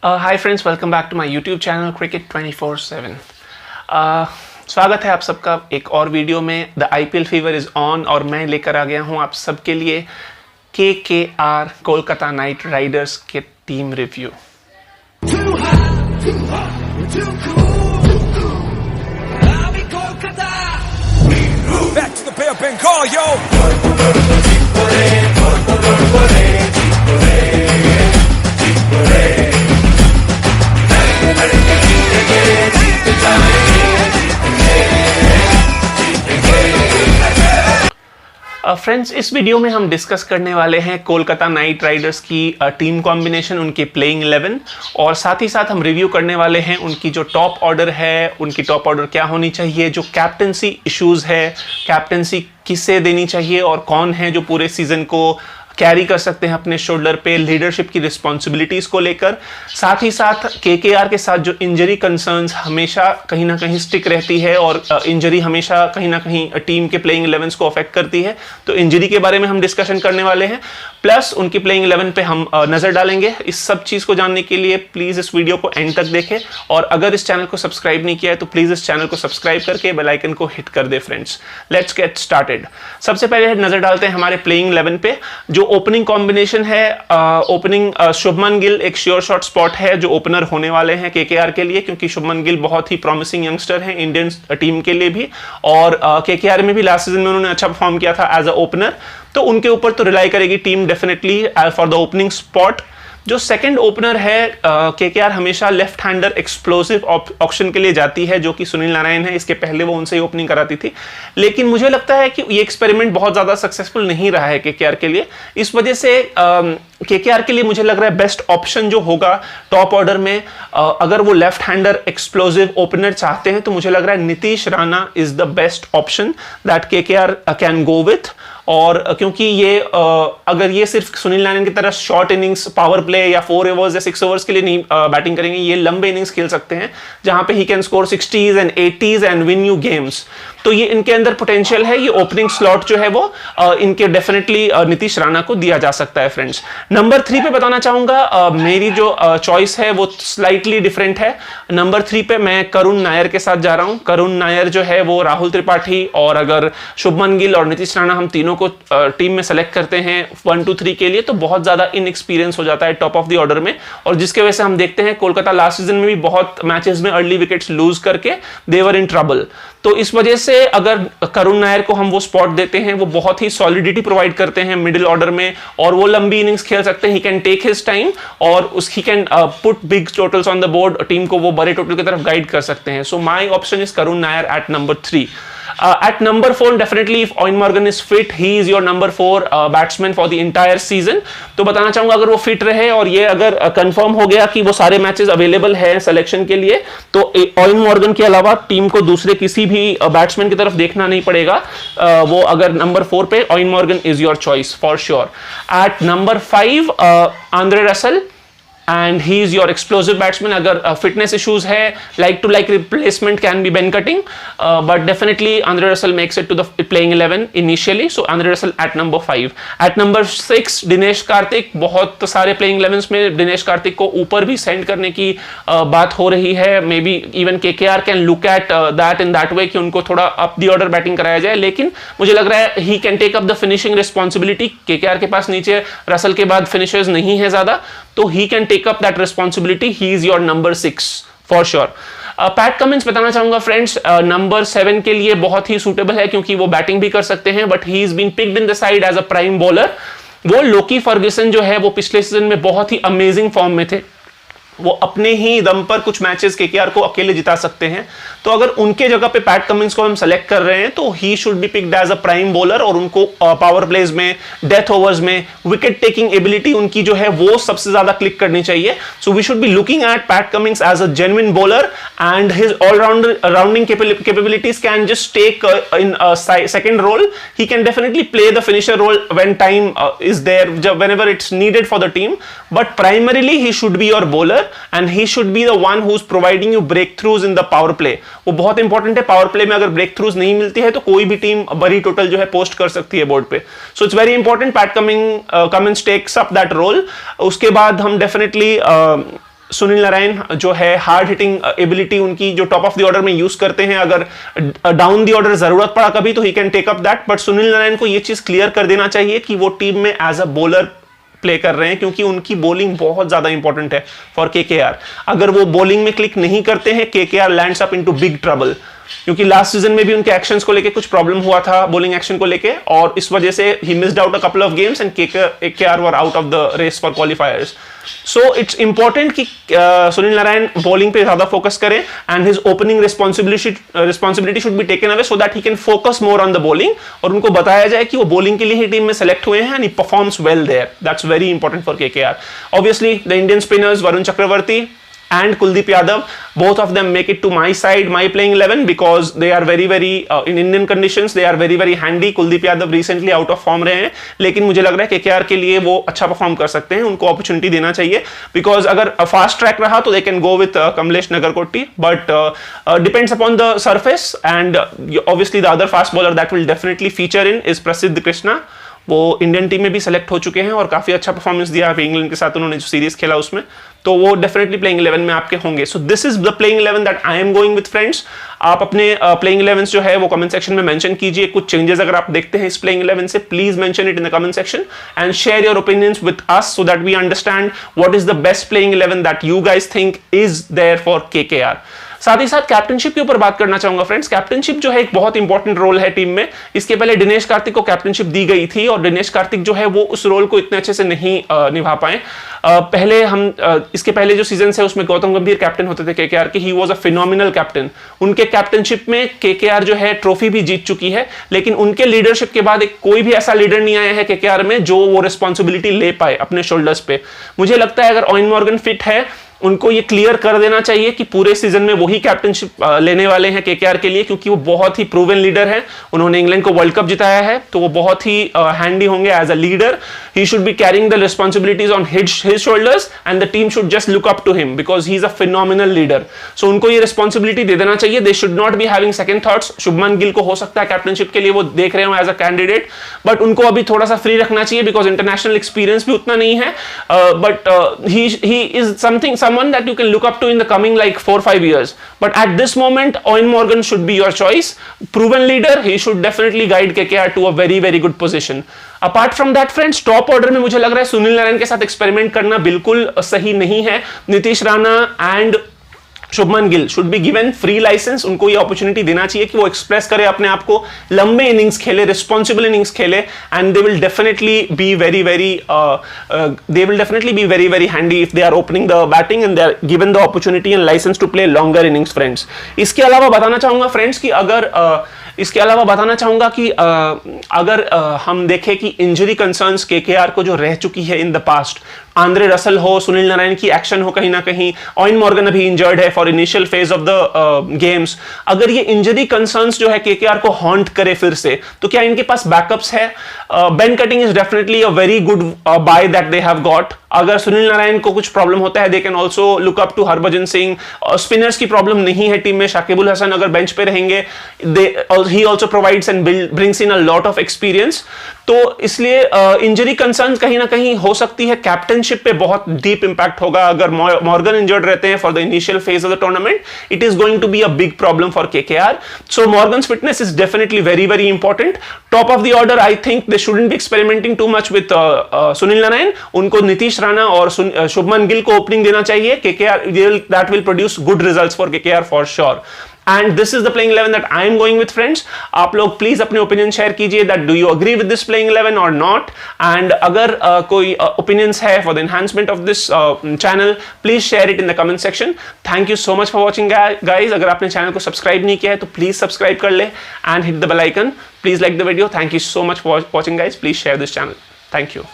Hi friends, welcome back to my YouTube channel cricket 24/7। स्वागत है आप सबका एक और वीडियो में। The IPL fever is on और मैं लेकर आ गया हूं आप सबके लिए केकेआर कोलकाता नाइट राइडर्स के team review. Back to the Bay of Bengal, yo! Friends, इस वीडियो में हम डिस्कस करने वाले हैं कोलकाता नाइट राइडर्स की टीम कॉम्बिनेशन, उनके प्लेइंग 11 और साथ ही साथ हम रिव्यू करने वाले हैं उनकी जो टॉप ऑर्डर है, उनकी टॉप ऑर्डर क्या होनी चाहिए, जो कैप्टनसी इश्यूज है, कैप्टनसी किसे देनी चाहिए और कौन है जो पूरे सीजन को कैरी कर सकते हैं अपने शोल्डर पे लीडरशिप की रिस्पॉन्सिबिलिटीज को लेकर। साथ ही साथ केकेआर के साथ जो इंजरी कंसर्न्स हमेशा कहीं ना कहीं स्टिक रहती है और इंजरी हमेशा कहीं ना कहीं टीम के प्लेइंग 11 को अफेक्ट करती है, तो इंजरी के बारे में हम डिस्कशन करने वाले हैं। प्लस उनकी प्लेइंग 11 पे हम नजर डालेंगे। इस सब चीज को जानने के लिए प्लीज इस वीडियो को एंड तक देखें और अगर इस चैनल को सब्सक्राइब नहीं किया है तो प्लीज इस चैनल को सब्सक्राइब करके बेल आइकन को हिट कर दे। Friends, let's get started. सबसे पहले नजर डालते हैं हमारे प्लेइंग 11 पे। जो ओपनिंग कॉम्बिनेशन है, ओपनिंग शुभमन गिल एक श्योर शॉट स्पॉट है जो ओपनर होने वाले हैं केकेआर के लिए, क्योंकि शुभमन गिल बहुत ही प्रॉमिसिंग यंगस्टर हैं इंडियन टीम के लिए भी और केकेआर में भी लास्ट सीजन में उन्होंने अच्छा परफॉर्म किया था एज अ ओपनर, तो उनके ऊपर तो रिलाई करेगी team definitely for the opening spot. जो सेकंड ओपनर है, केकेआर हमेशा लेफ्ट हैंडर एक्सप्लोसिव ऑप्शन के लिए जाती है जो कि सुनील नारायण है। इसके पहले वो उनसे ही ओपनिंग कराती थी, लेकिन मुझे लगता है कि ये एक्सपेरिमेंट बहुत ज्यादा सक्सेसफुल नहीं रहा है केकेआर के लिए। इस वजह से केकेआर के लिए मुझे लग रहा है बेस्ट ऑप्शन जो होगा टॉप ऑर्डर में, अगर वो लेफ्ट हैंडर एक्सप्लोसिव ओपनर चाहते हैं तो मुझे लग रहा है Nitish Rana is the best option that KKR can go with. और क्योंकि ये अगर ये सिर्फ सुनील नारायण की तरह शॉर्ट इनिंग्स पावर प्ले या 4 ओवर्स या 6 ओवर्स के लिए नहीं बैटिंग करेंगे, ये लंबे इनिंग्स खेल सकते हैं जहां पे he can score 60s and 80s and win you games. तो ये इनके अंदर पोटेंशियल है। ये ओपनिंग स्लॉट जो है वो इनके डेफिनेटली नीतीश राणा को दिया जा सकता है। फ्रेंड्स, नंबर 3 पे बताना चाहूंगा मेरी जो चॉइस है वो स्लाइटली डिफरेंट है। नंबर 3 पे मैं करुण नायर के साथ जा रहा हूं। करुण नायर जो है वो राहुल त्रिपाठी और अगर शुभमन गिल और नीतीश राणा हम तीनों को टीम में सेलेक्ट करते हैं 1, 2, 3 के लिए, तो बहुत ज्यादा इनएक्सपीरियंस हो जाता है टॉप ऑफ द ऑर्डर में, और जिसके वजह से हम देखते हैं कोलकाता लास्ट सीजन में भी बहुत मैचेस में अर्ली विकेट्स लूज करके दे वर इन ट्रबल। तो इस वजह से अगर करुण नायर को हम वो स्पॉट देते हैं, वो बहुत ही सॉलिडिटी प्रोवाइड करते हैं मिडिल ऑर्डर में और वो लंबी इनिंग्स खेल सकते हैं। He can take his time और उसकी can put big totals on the board, team को वो बड़े टोटल की तरफ गाइड कर सकते हैं। So my option is Karun Nair at number 3. At number 4, definitely if Eoin Morgan is fit, he is your number 4 batsman for the entire season. तो बताना चाहूंगा अगर वो फिट रहे और ये अगर कंफर्म हो गया कि वो सारे मैचेस अवेलेबल हैं सिलेक्शन के लिए, तो Eoin Morgan के अलावा टीम को दूसरे किसी भी बैट्समैन की तरफ देखना नहीं पड़ेगा। वो अगर नंबर 4 पे Eoin Morgan is your choice for sure. At number 5, Andre Russell. And he is your explosive batsman. अगर fitness issues है, like to like replacement can be Ben Cutting, but definitely Andre Russell makes it to the playing 11 initially. So Andre Russell at number 5. At number 6, Dinesh Karthik. बहुत सारे playing 11s में दिनेश कार्तिक को ऊपर भी send करने की बात हो रही है। May be even KKR can look at that in that way कि उनको थोड़ा up the order बैटिंग कराया जाए, लेकिन मुझे लग रहा है he can take up the finishing responsibility. KKR के पास नीचे रसल के बाद फिनिशर्स नहीं है ज्यादा, तो he can take up that responsibility. He is your number 6 for sure. PAT Cummins बताना चाहूंगा फ्रेंड्स, नंबर 7 के लिए बहुत ही सूटेबल है क्योंकि वो बैटिंग भी कर सकते हैं, but he is been picked in the side as a prime bowler. वो लोकी फर्ग्यूसन जो है वो पिछले सीजन में बहुत ही अमेजिंग फॉर्म में थे, वो अपने ही दम पर कुछ मैचेस केकेआर को अकेले जिता सकते हैं। तो अगर उनके जगह पे पैट कमिंस को हम सेलेक्ट कर रहे हैं तो he should be picked as a prime bowler और उनको पावर प्लेज में, डेथ ओवर्स में विकेट टेकिंग एबिलिटी उनकी जो है वो सबसे ज्यादा क्लिक करनी चाहिए। So we should be looking at Pat Cummins as a genuine bowler and his allrounding capabilities can just take in second role. He can definitely play the finisher role when time is there, whenever it's needed for the team, but primarily he should be your bowler and he should be the one who's providing you breakthroughs in the power play. वो बहुत important है। Power play में अगर breakthroughs नहीं मिलती है तो कोई भी टीम बड़ी टोटल जो है पोस्ट कर सकती है बोर्ड पे। So it's very important Pat Cummins takes up that role. उसके बाद हम डेफिनेटली सुनील नारायण जो है हार्ड हिटिंग एबिलिटी उनकी जो टॉप ऑफ द ऑर्डर में यूज करते हैं, अगर डाउन द ऑर्डर जरूरत पड़ा कभी तो he can take up that, but Sunil Narayan को ये चीज क्लियर कर देना चाहिए कि वो टीम में एज अ बॉलर प्ले कर रहे हैं, क्योंकि उनकी बॉलिंग बहुत ज्यादा इंपॉर्टेंट है फॉर केकेआर। अगर वो बॉलिंग में क्लिक नहीं करते हैं, KKR lands up into big trouble, क्योंकि लास्ट सीजन में भी उनके एक्शंस को लेके कुछ प्रॉब्लम हुआ था, बॉलिंग एक्शन को लेके, और इस वजह से he missed out a couple of games and KKR were out of the race for qualifiers. So it's important कि सुनील नारायण बॉलिंग पे ज्यादा फोकस करें and his opening responsibility should be taken away so that he can focus more on the bowling, और उनको बताया जाए कि वो बॉलिंग के लिए ही टीम में सेलेक्ट हुए हैं and he performs well there. That's very important for KKR. Obviously the Indian spinners Varun Chakravarthy and Kuldeep Yadav, both of them make it to my side, my playing 11, because they are very in Indian conditions they are very handy. Kuldeep Yadav recently out of form रहे हैं, लेकिन मुझे लग रहा है KKR के लिए वो अच्छा परफॉर्म कर सकते हैं, उनको अपॉर्चुनिटी देना चाहिए, बिकॉज अगर फास्ट ट्रैक रहा तो they can go with Kamlesh Nagarkoti, but depends upon the surface and obviously the other fast bowler that will definitely feature in is प्रसिद्ध कृष्णा। वो इंडियन टीम में भी सेलेक्ट हो चुके हैं और काफी अच्छा परफॉर्मेंस दिया इंग्लैंड के साथ उन्होंने जो सीरीज खेला उसमें, तो वो डेफिनेटली प्लेइंग 11 में आपके होंगे। So this is the playing 11 that I am going with friends. आप अपने प्लेइंग 11 जो है वो कमेंट सेक्शन में मेंशन कीजिए। कुछ चेंजेस अगर आप देखते हैं इस प्लेइंग 11 से, please mention it in the comment section and share your opinions with us so that we understand what is the best playing 11 that you guys think is there for KKR. साथ ही साथ captainship के ऊपर बात करना चाहूंगा friends. Captainship जो है एक बहुत इंपॉर्टेंट रोल है टीम में। इसके पहले दिनेश कार्तिक को कैप्टनशिप दी गई थी और दिनेश कार्तिक जो है वो उस रोल को इतने अच्छे से नहीं निभा पाए। पहले हम इसके पहले जो सीजन है उसमें गौतम गंभीर कैप्टन होते थे केकेआर के। He was a phenomenal captain. उनके कैप्टनशिप में केकेआर जो है ट्रॉफी भी जीत चुकी है, लेकिन उनके लीडरशिप के बाद कोई भी ऐसा लीडर नहीं आया है केकेआर में जो वो रिस्पॉन्सिबिलिटी ले पाए अपने शोल्डर्स पे। मुझे लगता है अगर ऑयन मॉर्गन फिट है, उनको ये क्लियर कर देना चाहिए कि पूरे सीजन में वही कैप्टनशिप लेने वाले हैं केकेआर के लिए, क्योंकि वो बहुत ही प्रूवन लीडर है। उन्होंने इंग्लैंड को वर्ल्ड कप जिताया है, तो वो बहुत ही हैंडी होंगे as a leader. He should be carrying the responsibilities on his shoulders and the team should just look up to him because he is a phenomenal leader. So उनको ये responsibility दे देना चाहिए। They should not be having second thoughts. Shubman Gill को हो सकता है captainship के लिए वो देख रहे हो एज अ कैंडिडेट, बट उनको अभी थोड़ा सा फ्री रखना चाहिए बिकॉज इंटरनेशनल एक्सपीरियंस भी उतना नहीं है। But he is someone that you can look up to in the coming like 4-5 years, but at this moment Owen Morgan should be your choice. Proven leader, he should definitely guide KKR to a very good position. Apart from that friends, top order में मुझे लग रहा है सुनील नारायण के साथ experiment करना बिल्कुल सही नहीं है। Nitish Rana and Shubman Gill should be given free license. उनको ये अपॉर्चुनिटी देना चाहिए कि वो एक्सप्रेस करे अपने आप को, लंबे इनिंग्स खेले, रिस्पॉन्सिबल इनिंग्स खेले, and they will definitely be very handy if they are opening the batting and they are given the opportunity and license to play longer innings friends. इसके अलावा बताना चाहूंगा फ्रेंड्स कि अगर हम देखें कि इंजरी कंसर्न्स केकेआर को जो रह चुकी है in the past, Andre Russell हो, सुनील नारायण की एक्शन हो कहीं ना कहीं, ऑयन मॉर्गन अभी इंजर्ड है for initial phase of the games, अगर ये इंजरी कंसर्न्स जो है केकेआर को हॉन्ट करे फिर से, तो क्या इनके पास बैकअप्स है? Ben Cutting is definitely a very good buy that they have got. अगर सुनील नारायण को कुछ प्रॉब्लम होता है, they can also look up to Harbhajan Singh. Spinners की प्रॉब्लम नहीं है टीम में, शाकिबुल हसन अगर बेंच पे रहेंगे, he also provides and brings in a lot of experience। तो इसलिए इंजरी कंसर्न्स कहीं ना कहीं हो सकती है, कैप्टनशिप पे बहुत डीप इंपैक्ट होगा। अगर मॉर्गन इंजर्ड रहते हैं for the initial phase of the tournament, it is going to be a big problem for KKR. So Morgan's fitness is definitely very important. Top of the order I think they shouldn't be experimenting too much with Sunil Narine. उनको नीतीश राणा और शुभमन गिल को opening देना चाहिए। KKR that will produce good results for KKR for sure. And this is the playing 11 that I am going with friends. आप लोग please अपने opinion share कीजिए that do you agree with this playing 11 or not, and अगर कोई opinions है for the enhancement of this channel, please share it in the comment section. Thank you so much for watching guys. अगर आपने channel को subscribe नहीं किया है तो प्लीज सब्सक्राइब कर ले and hit the bell icon. Please like the video. Thank you so much for watching guys. Please share this channel. Thank you.